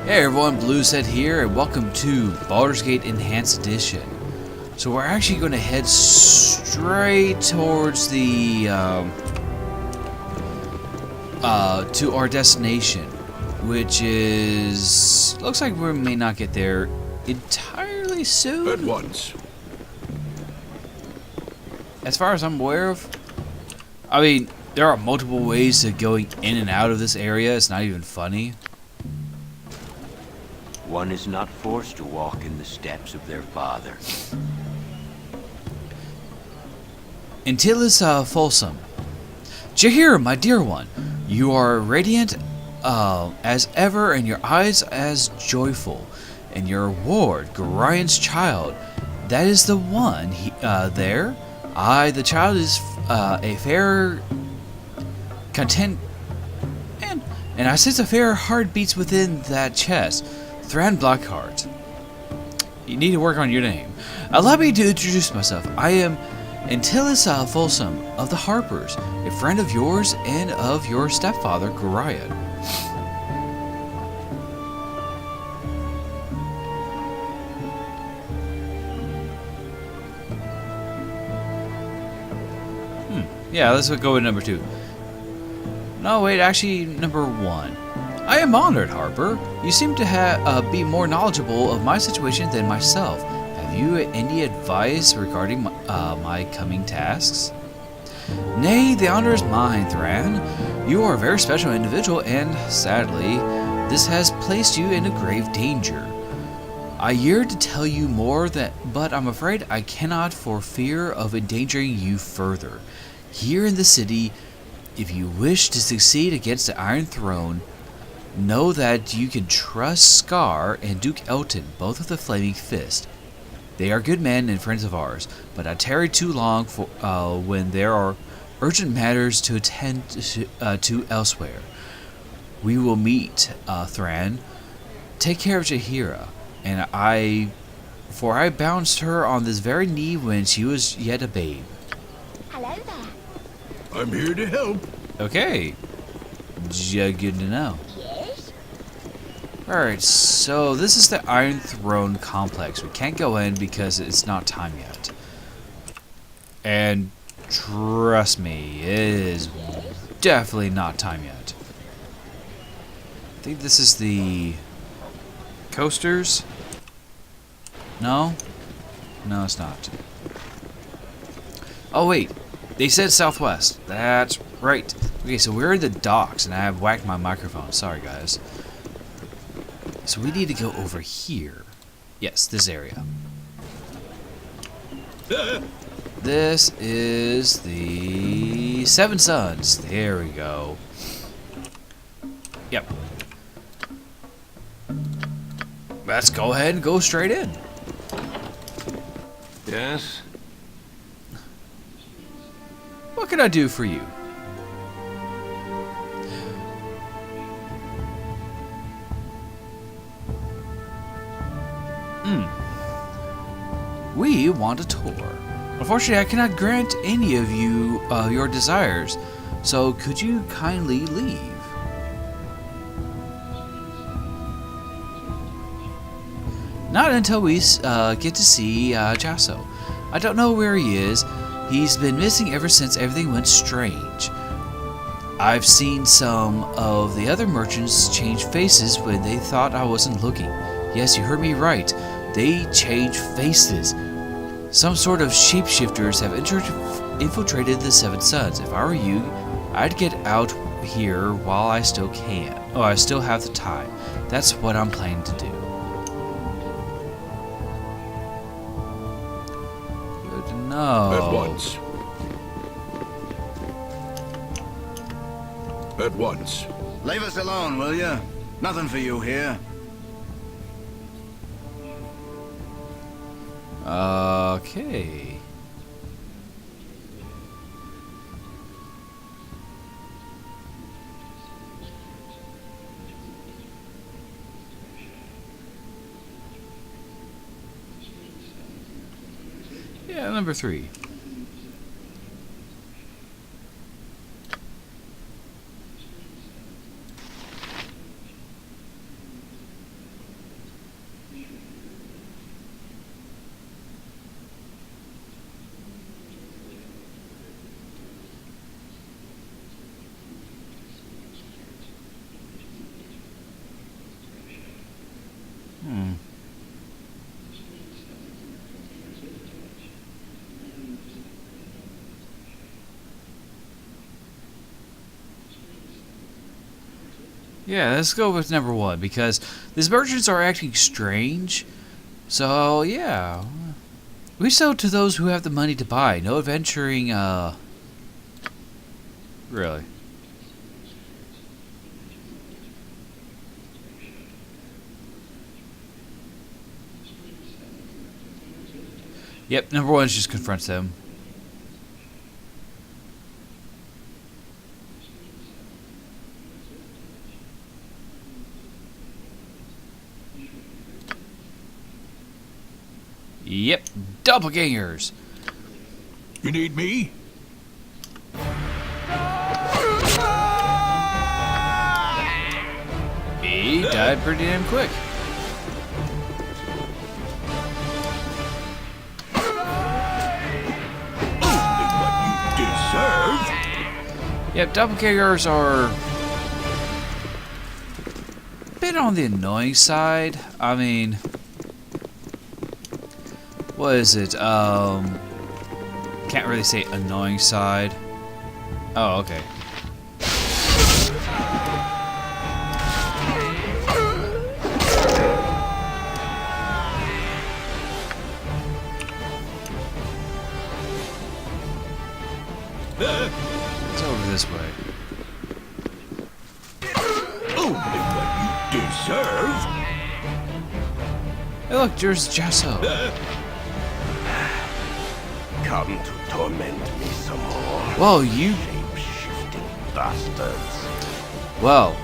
Hey everyone, Blueset here, and welcome to Baldur's Gate Enhanced Edition. So we're actually going to head straight towards the to our destination, which is looks like we may not get there entirely soon. At once. As far as I'm aware of, I mean, there are multiple ways to going in and out of this area. It's not even funny. One is not forced to walk in the steps of their father. Antilles Folsom. Jahir, my dear one, you are radiant as ever, and your eyes as joyful. And your ward, Gorian's child, that is the one there. The child is a fair content, and I sense a fair heart beats within that chest. Thran Blackheart. You need to work on your name. Allow me to introduce myself. I am Antilles Folsom of the Harpers, a friend of yours and of your stepfather, Gorian. Yeah, let's go with number 2. No, wait, actually, number 1. I am honored, Harper. You seem to be more knowledgeable of my situation than myself. Have you any advice regarding my coming tasks? Nay, the honor is mine, Thran. You are a very special individual, and sadly, this has placed you in a grave danger. I yearn to tell you more, but I'm afraid I cannot for fear of endangering you further. Here in the city, if you wish to succeed against the Iron Throne, know that you can trust Scar and Duke Elton, both of the Flaming Fist. They are good men and friends of ours, but I tarry too long for when there are urgent matters to attend to elsewhere. We will meet, Thran. Take care of Jahira, for I bounced her on this very knee when she was yet a babe. Hello there. I'm here to help. Okay, good to know. Yes? Alright, so this is the Iron Throne complex. We can't go in because it's not time yet. And trust me, it is definitely not time yet. I think this is the coasters. No? No, it's not. Oh wait, they said southwest. That's right. Okay, so we're in the docks, and I have whacked my microphone. Sorry, guys. So we need to go over here. Yes, this area. This is the Seven Suns. There we go. Yep. Let's go ahead and go straight in. Yes? What can I do for you? We want a tour. Unfortunately, I cannot grant any of you your desires, so could you kindly leave? Not until we get to see Jasso. I don't know where he is. He's been missing ever since everything went strange. I've seen some of the other merchants change faces when they thought I wasn't looking. Yes, you heard me right. They change faces. Some sort of shapeshifters have infiltrated the Seven Suns. If I were you, I'd get out here while I still can. Oh, I still have the time. That's what I'm planning to do. Good to know. At once. At once. Leave us alone, will you? Nothing for you here. Okay. Yeah, number 3. Yeah, let's go with number 1 because these merchants are acting strange. So, yeah. We sell to those who have the money to buy. No adventuring, really. Yep, number 1 just confronts them. Yep, doppelgangers. You need me? He died pretty damn quick. Only what you deserve. Yep, doppelgangers are a bit on the annoying side. I mean, what is it? Can't really say annoying side. Oh, okay. It's over this way. Only what you deserve. Hey, look, there's Jasso. Come to torment me some more. Well, you. Shape-shifting bastards. Well,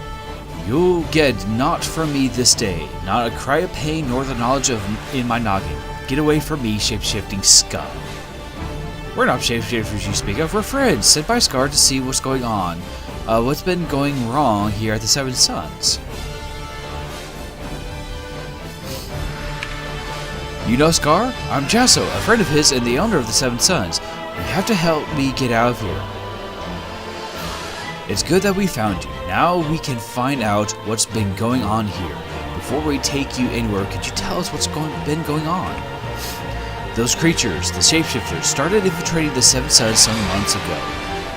you'll get naught from me this day. Not a cry of pain nor the knowledge of in my noggin. Get away from me, shape-shifting scum. We're not shapeshifters you speak of. We're friends, sent by Scar to see what's going on. What's been going wrong here at the Seven Suns. You know Scar? I'm Jasso, a friend of his and the owner of the Seven Suns. You have to help me get out of here. It's good that we found you. Now we can find out what's been going on here. Before we take you anywhere, could you tell us what's been going on? Those creatures, the shapeshifters, started infiltrating the Seven Suns some months ago.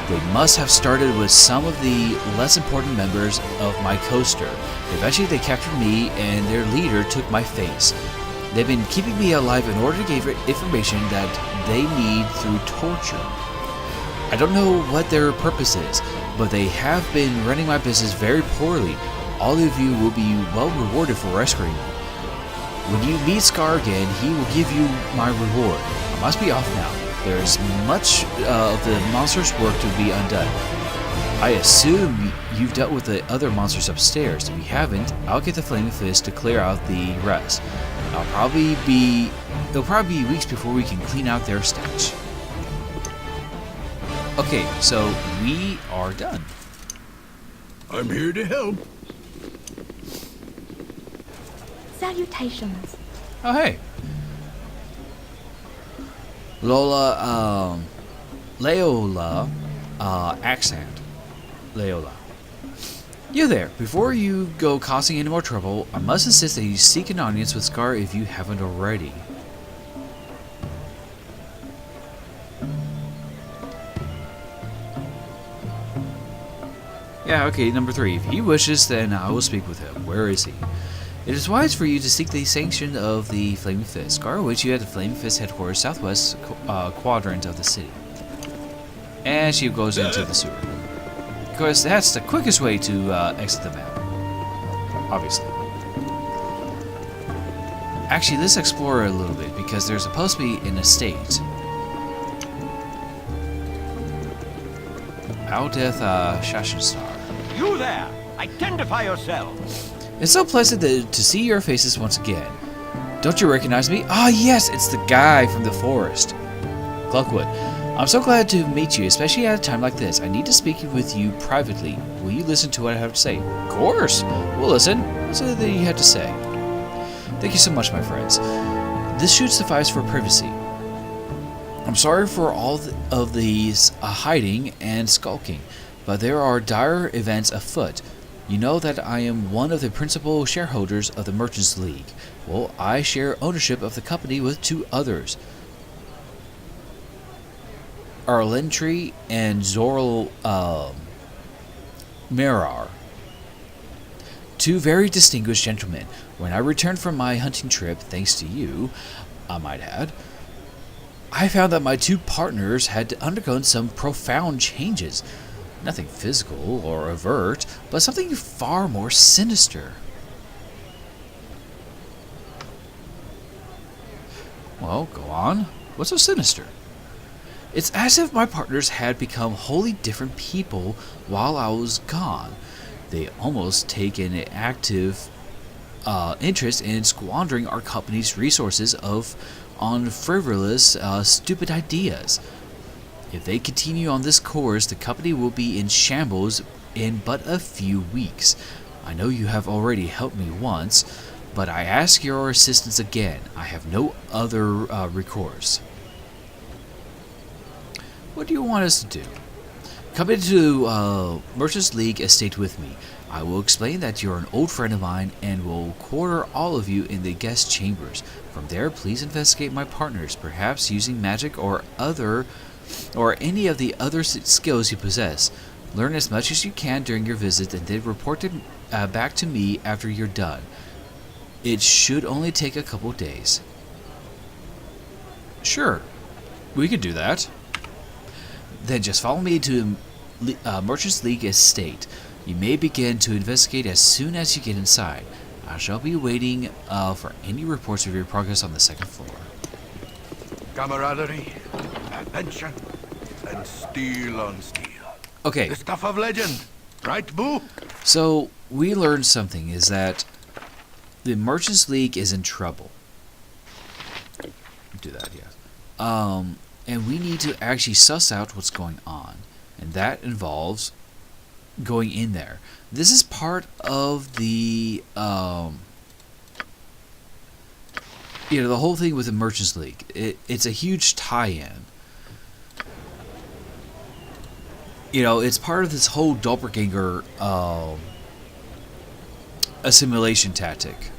They must have started with some of the less important members of my coaster. Eventually they captured me and their leader took my face. They've been keeping me alive in order to give information that they need through torture. I don't know what their purpose is, but they have been running my business very poorly. All of you will be well rewarded for rescuing me. When you meet Scar again, he will give you my reward. I must be off now. There is much of the monster's work to be undone. I assume you've dealt with the other monsters upstairs. If you haven't, I'll get the Flaming Fist to clear out the rest. It'll probably be weeks before we can clean out their stench. Okay, so we are done. I'm here to help. Salutations. Oh, hey. Leola, accent. Leola. You there. Before you go causing any more trouble, I must insist that you seek an audience with Scar if you haven't already. Yeah, okay, number 3. If he wishes, then I will speak with him. Where is he? It is wise for you to seek the sanction of the Flaming Fist. Scar awaits you at the Flaming Fist headquarters, southwest quadrant of the city. And she goes into the sewer. Because that's the quickest way to exit the map. Obviously. Actually, let's explore a little bit, because there's supposed to be an estate. Aldeth Shashenstar. You there! Identify yourself! It's so pleasant to see your faces once again. Don't you recognize me? Ah, yes, it's the guy from the forest. Cluckwood. I'm so glad to meet you, especially at a time like this. I need to speak with you privately. Will you listen to what I have to say? Of course. We'll listen. What's it that you have to say? Thank you so much, my friends. This should suffice for privacy. I'm sorry for all of these hiding and skulking, but there are dire events afoot. You know that I am one of the principal shareholders of the Merchants League. Well, I share ownership of the company with two others, Arlentry and Zoral Merar. Two very distinguished gentlemen. When I returned from my hunting trip, thanks to you, I might add, I found that my two partners had undergone some profound changes. Nothing physical or overt, but something far more sinister. Well, go on. What's so sinister? It's as if my partners had become wholly different people while I was gone. They almost take an active interest in squandering our company's resources on frivolous, stupid ideas. If they continue on this course, the company will be in shambles in but a few weeks. I know you have already helped me once, but I ask your assistance again. I have no other recourse. What do you want us to do? Come into Merchants League Estate with me. I will explain that you're an old friend of mine and will quarter all of you in the guest chambers. From there, please investigate my partners, perhaps using magic or any of the other skills you possess. Learn as much as you can during your visit and then report back to me after you're done. It should only take a couple days. Sure, we could do that. Then just follow me to Merchants League Estate. You may begin to investigate as soon as you get inside. I shall be waiting for any reports of your progress on the second floor. Camaraderie, adventure, and steel on steel. Okay. The stuff of legend, right, Boo? So, we learned something, is that the Merchants League is in trouble. Do that, yes. And we need to actually suss out what's going on. And that involves going in there. This is part of the, the whole thing with the Merchants League. It's a huge tie-in. It's part of this whole doppelganger assimilation tactic.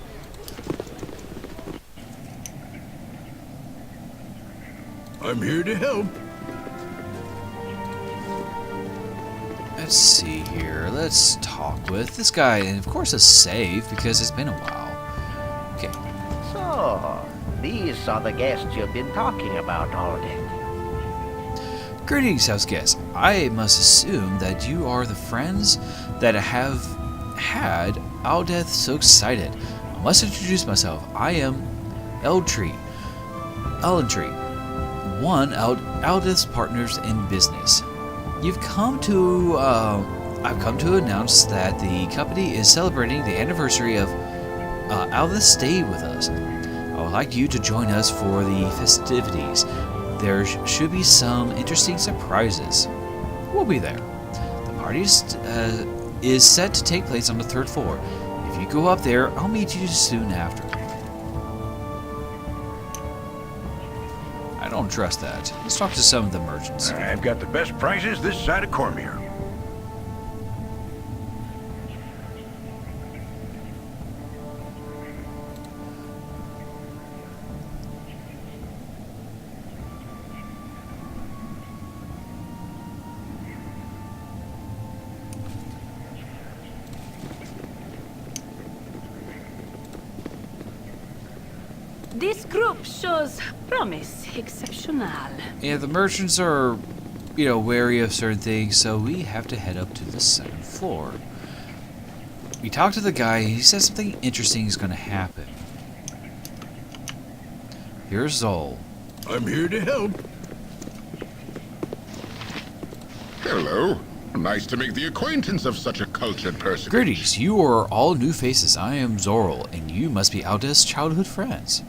I'm here to help. Let's see here. Let's talk with this guy, and of course a save because it's been a while. Okay. So, these are the guests you've been talking about all day. Greetings, house guests. I must assume that you are the friends that have had Aldeth so excited. I must introduce myself. I am Eltree, one Aldeth's partners in business. I've come to announce that the company is celebrating the anniversary of Aldeth's stay with us. I would like you to join us for the festivities. There should be some interesting surprises. We'll be there. The party is set to take place on the third floor. If you go up there, I'll meet you soon after. I don't trust that. Let's talk to some of the merchants. I've got the best prices this side of Cormier. This group shows promise exceptional. Yeah, the merchants are, wary of certain things, so we have to head up to the second floor. We talked to the guy, he says something interesting is going to happen. Here's Zol. I'm here to help. Hello. Nice to make the acquaintance of such a cultured person. Greetings, you are all new faces. I am Zoral, and you must be Aldeth's childhood friends.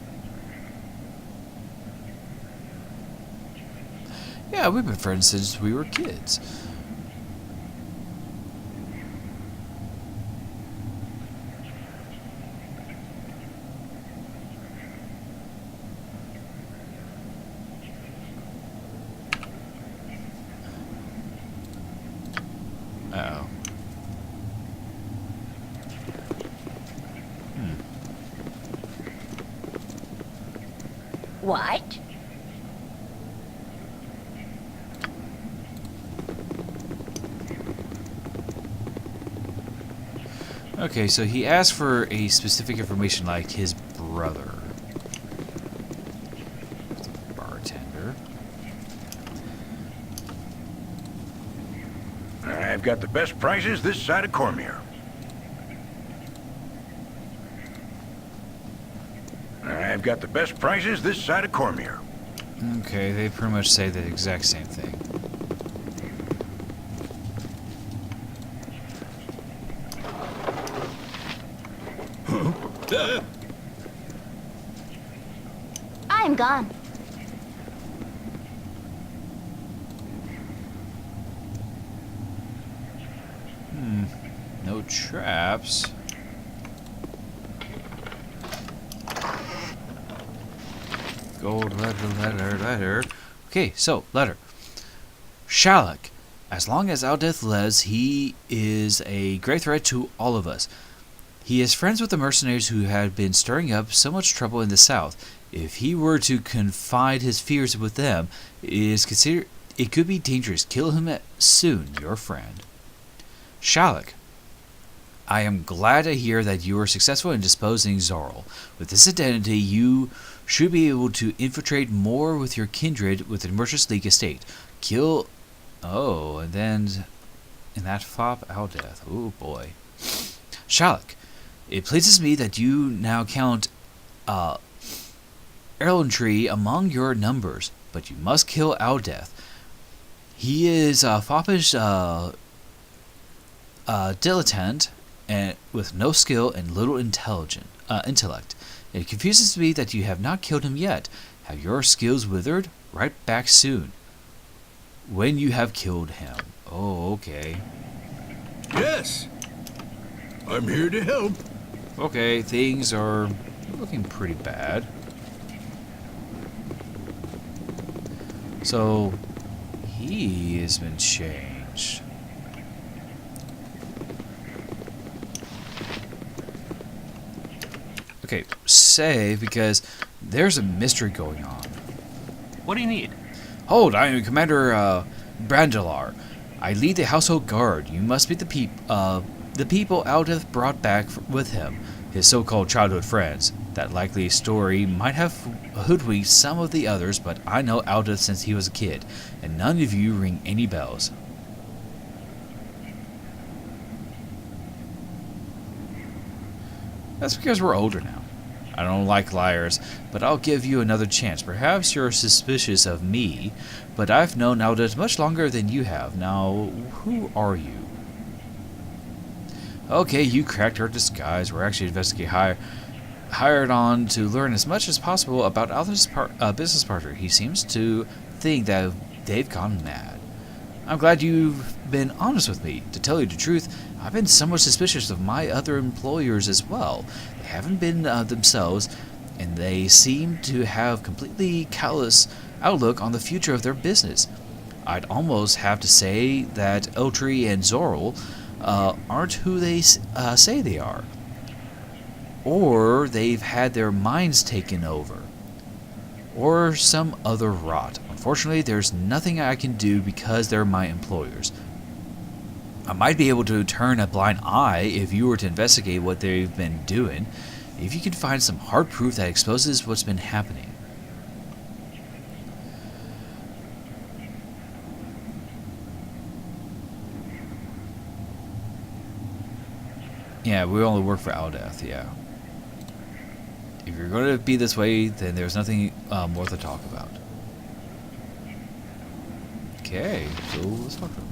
Yeah, we've been friends since we were kids. Uh-oh. What? Okay, so he asked for a specific information like his brother. The bartender. I've got the best prices this side of Cormier. I've got the best prices this side of Cormier. Okay, they pretty much say the exact same thing. I'm gone. No traps. Gold letter. Okay, so, letter. Shalak. As long as Aldeth lives, he is a great threat to all of us. He is friends with the mercenaries who had been stirring up so much trouble in the south. If he were to confide his fears with them, it could be dangerous. Kill him soon, your friend. Shalak. I am glad to hear that you were successful in disposing Zorl. With this identity, you should be able to infiltrate more with your kindred with the Merchants League estate. Kill... Oh, and then... in that fop Aldeth. Oh, boy. Shalak. It pleases me that you now count Erlandry among your numbers, but you must kill Aldeth. He is a foppish dilettante and with no skill and little intellect. It confuses me that you have not killed him yet. Have your skills withered? Right back soon. When you have killed him. Oh, okay. Yes. I'm here to help. Okay, things are looking pretty bad. So, he has been changed. Okay, save because there's a mystery going on. What do you need? Hold, I am Commander Brandelar. I lead the household guard. You must be the people Aldeth brought back with him, his so-called childhood friends. That likely story might have hoodwinked some of the others, but I know Aldeth since he was a kid, and none of you ring any bells. That's because we're older now. I don't like liars, but I'll give you another chance. Perhaps you're suspicious of me, but I've known Aldeth much longer than you have. Now, who are you? Okay, you cracked our disguise. We're actually investigating hired on to learn as much as possible about Aldeth's business partner. He seems to think that they've gone mad. I'm glad you've been honest with me. To tell you the truth, I've been somewhat suspicious of my other employers as well. They haven't been themselves, and they seem to have completely callous outlook on the future of their business. I'd almost have to say that Eltry and Zorl aren't who they say they are. Or they've had their minds taken over. Or some other rot. Unfortunately, there's nothing I can do because they're my employers. I might be able to turn a blind eye if you were to investigate what they've been doing, if you can find some hard proof that exposes what's been happening. Yeah, we only work for Aldeth, yeah. If you're going to be this way, then there's nothing more to talk about. Okay, so let's talk to him.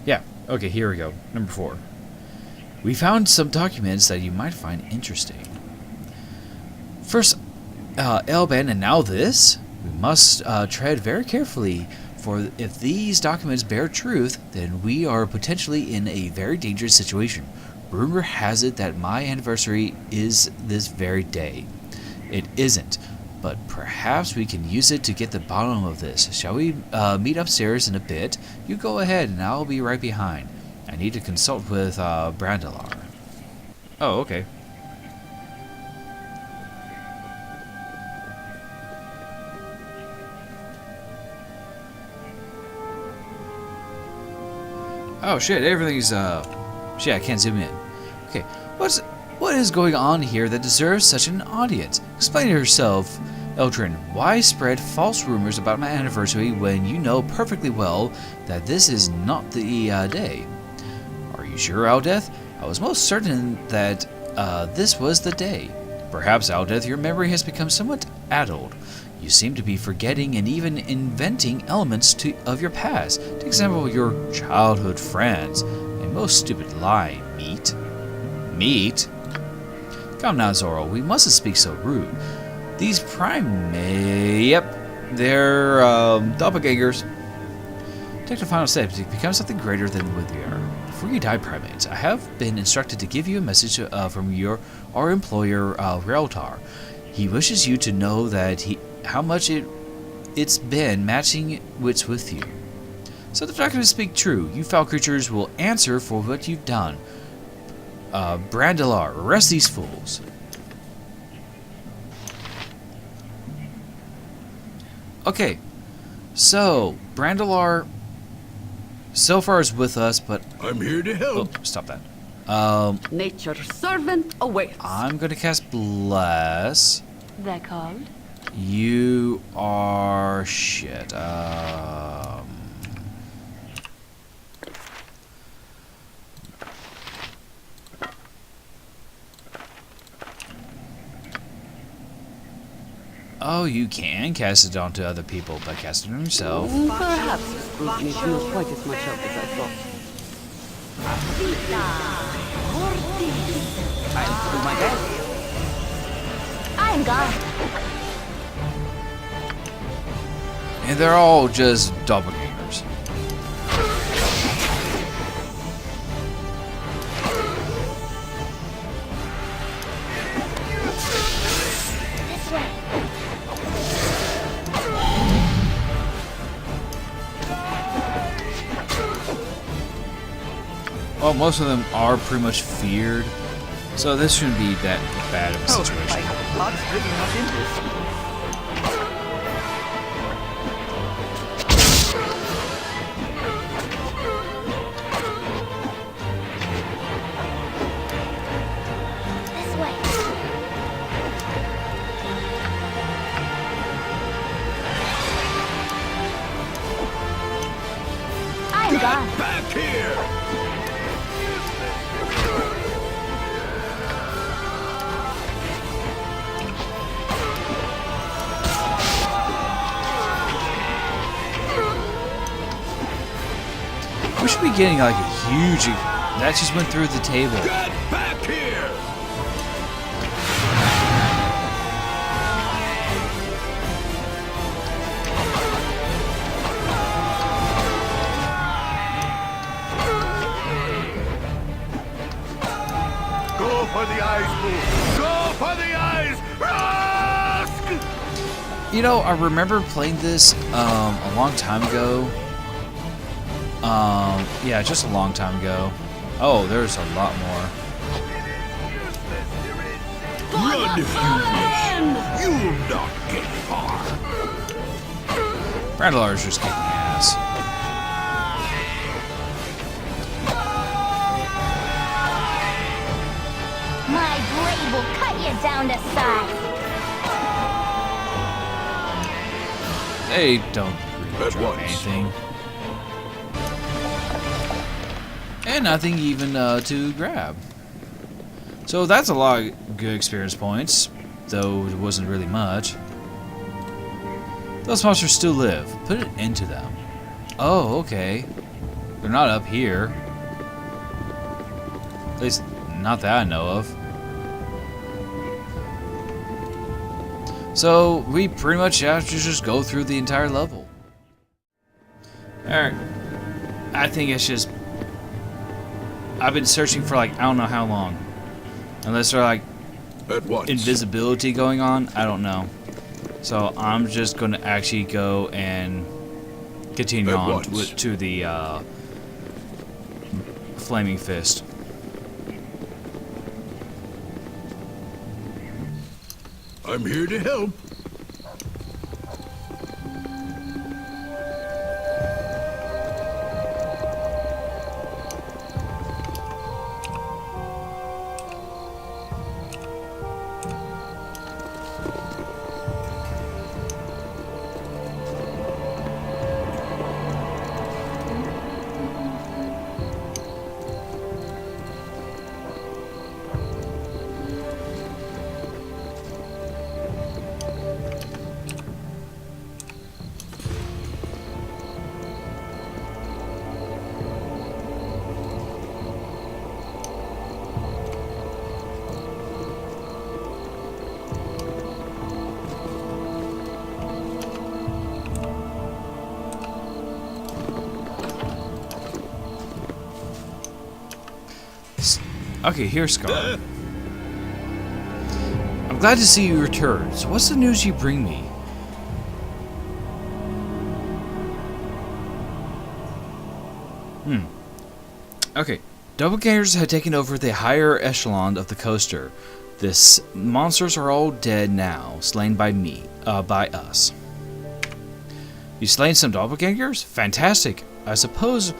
Yeah, okay, here we go. Number 4. We found some documents that you might find interesting. First, Elben, and now this? We must tread very carefully, for if these documents bear truth, then we are potentially in a very dangerous situation. Rumor has it that my anniversary is this very day. It isn't, but perhaps we can use it to get the bottom of this. Shall we meet upstairs in a bit? You go ahead and I'll be right behind. I need to consult with Brandelar. Oh, okay. Oh shit, everything's shit, I can't zoom in. Okay. What is going on here that deserves such an audience? Explain yourself, Eldrin. Why spread false rumors about my anniversary when you know perfectly well that this is not the day? Are you sure, Aldeth? I was most certain that this was the day. Perhaps, Aldeth, your memory has become somewhat addled. You seem to be forgetting and even inventing elements of your past. To example, your childhood friends. A most stupid lie, meat. Meat? Come now, Zoro, we mustn't speak so rude. These yep, they're doppelgangers. Take the final step to become something greater than what we are. Before you die, primates, I have been instructed to give you a message from our employer, Realtar. He wishes you to know that how much it's been matching wits with you. So the fact is speak true. You foul creatures will answer for what you've done. Brandalar, arrest these fools. Okay, so Brandalar so far is with us, but I'm here to help. oh, stop that. Nature's servant awaits. I'm gonna cast Bless. They're called. You are shit. Oh, you can cast it onto other people by casting it on yourself. Perhaps this group needs not quite as much help as I thought. I'll do my best. I'm gone. And they're all just doppelgangers. This way. Well, most of them are pretty much feared, so this shouldn't be that bad of a situation. Heart's driven us into this. This way. I'm gone. Back here! We should be getting like a huge... That just went through the table. Get back here! Go for the eyes, Boo! Go for the eyes! Rusk! You know, I remember playing this a long time ago. Yeah, just a long time ago. Oh, there's a lot more. Run, humans! You'll not get far! Brandalar is just kicking ass. My blade will cut you down to size. They don't really At drop once. anything. And nothing even to grab. So that's a lot of good experience points, though it wasn't really much. Those monsters still live. Put it into them. Oh, okay. They're not up here. At least, not that I know of. So, we pretty much have to just go through the entire level. Alright. I think it's just... I've been searching for like, I don't know how long. Unless they're like At once. invisibility going on, I don't know. So I'm just going to actually go and continue At on once. to the Flaming Fist. I'm here to help. Okay, here's Scar. I'm glad to see you return. So what's the news you bring me? Okay. Doppelgangers have taken over the higher echelon of the coaster. The monsters are all dead now, slain by us. You slain some doppelgangers? Fantastic. I suppose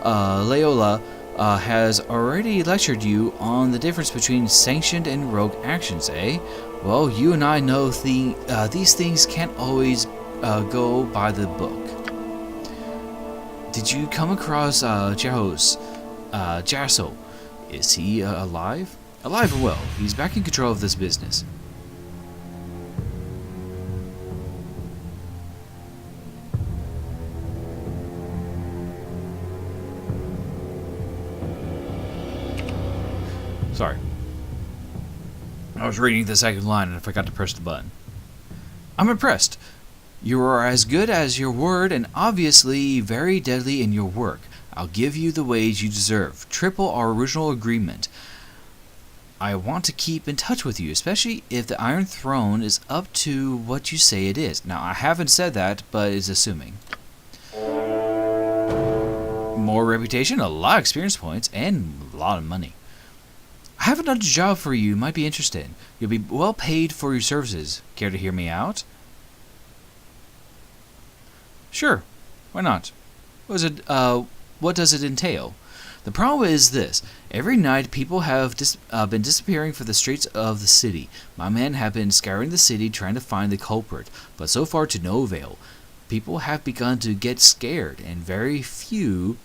Leola has already lectured you on the difference between sanctioned and rogue actions, eh? Well, you and I know these things can't always go by the book. Did you come across Jasso? Is he alive? Alive and well. He's back in control of this business. Sorry. I was reading the second line and I forgot to press the button. I'm impressed. You are as good as your word and obviously very deadly in your work. I'll give you the wage you deserve. Triple our original agreement. I want to keep in touch with you, especially if the Iron Throne is up to what you say it is. Now, I haven't said that, but it's assuming. More reputation, a lot of experience points, and a lot of money. I have another job for you might be interested. You'll be well paid for your services. Care to hear me out? Sure, why not? What does it entail? The problem is this. Every night people have been disappearing from the streets of the city. My men have been scouring the city trying to find the culprit, but so far to no avail. People have begun to get scared, and very few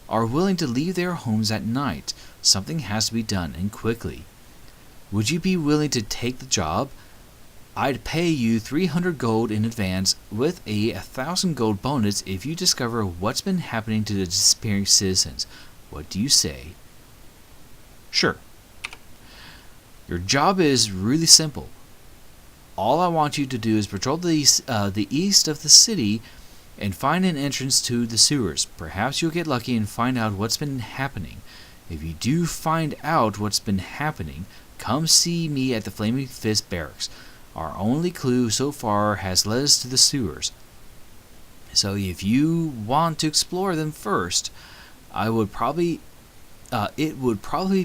are willing to leave their homes at night. Something has to be done, and quickly. Would you be willing to take the job? I'd pay you 300 gold in advance with a 1,000 gold bonus if you discover what's been happening to the disappearing citizens. What do you say? Sure. Your job is really simple. All I want you to do is patrol the east of the city and find an entrance to the sewers. Perhaps you'll get lucky and find out what's been happening. If you do find out what's been happening, come see me at the Flaming Fist Barracks. Our only clue so far has led us to the sewers. So if you want to explore them first, it would probably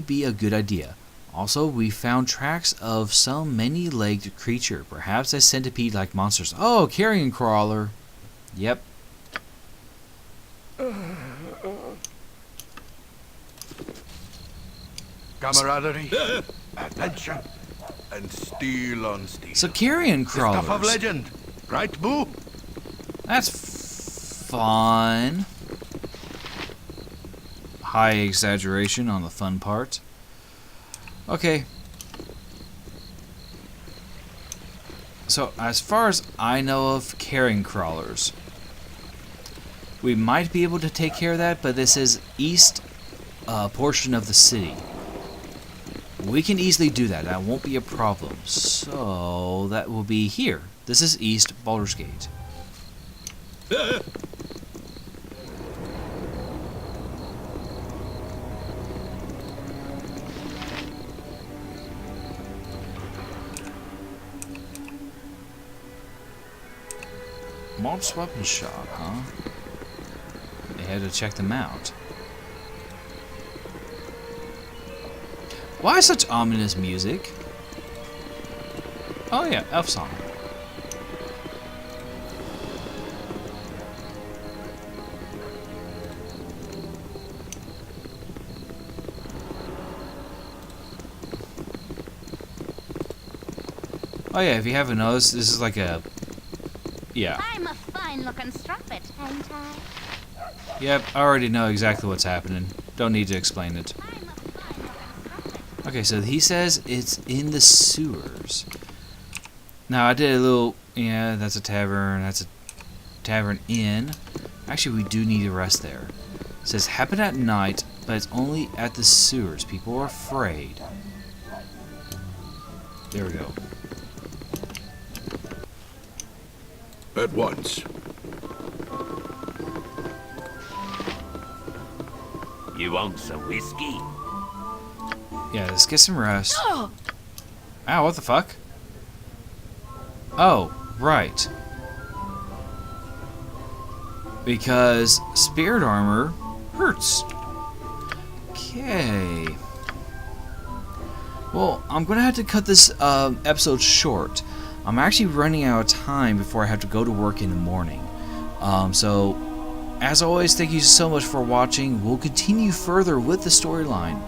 be a good idea. Also, we found tracks of some many-legged creature, perhaps a centipede-like monsters. Oh, carrion crawler. Yep. Camaraderie, adventure, and steel on steel. So carrion The stuff of crawlers. legend, right, Boo? That's fun. High exaggeration on the fun part. Okay. So, as far as I know of carrion crawlers, we might be able to take care of that, but this is east portion of the city. We can easily do that. That won't be a problem. So, that will be here. This is East Baldur's Gate. Malt's Weapon Shop, huh? They had to check them out. Why such ominous music? Oh yeah, elf song. Oh yeah, if you haven't noticed, this is like a... Yeah. I'm a fine-looking strumpet, ain't I? Yep, I already know exactly what's happening. Don't need to explain it. I'm a fine-looking strumpet. Okay, so he says it's in the sewers. Now, I did a little... Yeah, that's a tavern. That's a tavern inn. Actually, we do need to rest there. It says, happen at night, but it's only at the sewers. People are afraid. There we go. At once. You want some whiskey? Yeah, let's get some rest. Ow, what the fuck? Oh, right. Because spirit armor hurts. Okay. Well, I'm gonna have to cut this episode short. I'm actually running out of time before I have to go to work in the morning. So, as always, thank you so much for watching. We'll continue further with the storyline.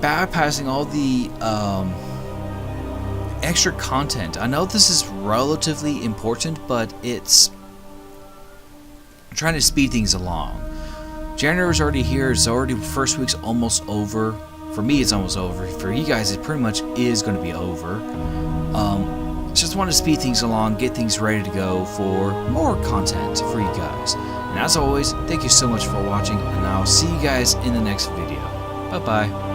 Bypassing all the extra content. I know this is relatively important, but it's trying to speed things along. January's already here. It's already first week's almost over. For me, it's almost over. For you guys, it pretty much is going to be over. Just want to speed things along, get things ready to go for more content for you guys. And as always, thank you so much for watching, and I'll see you guys in the next video. Bye-bye.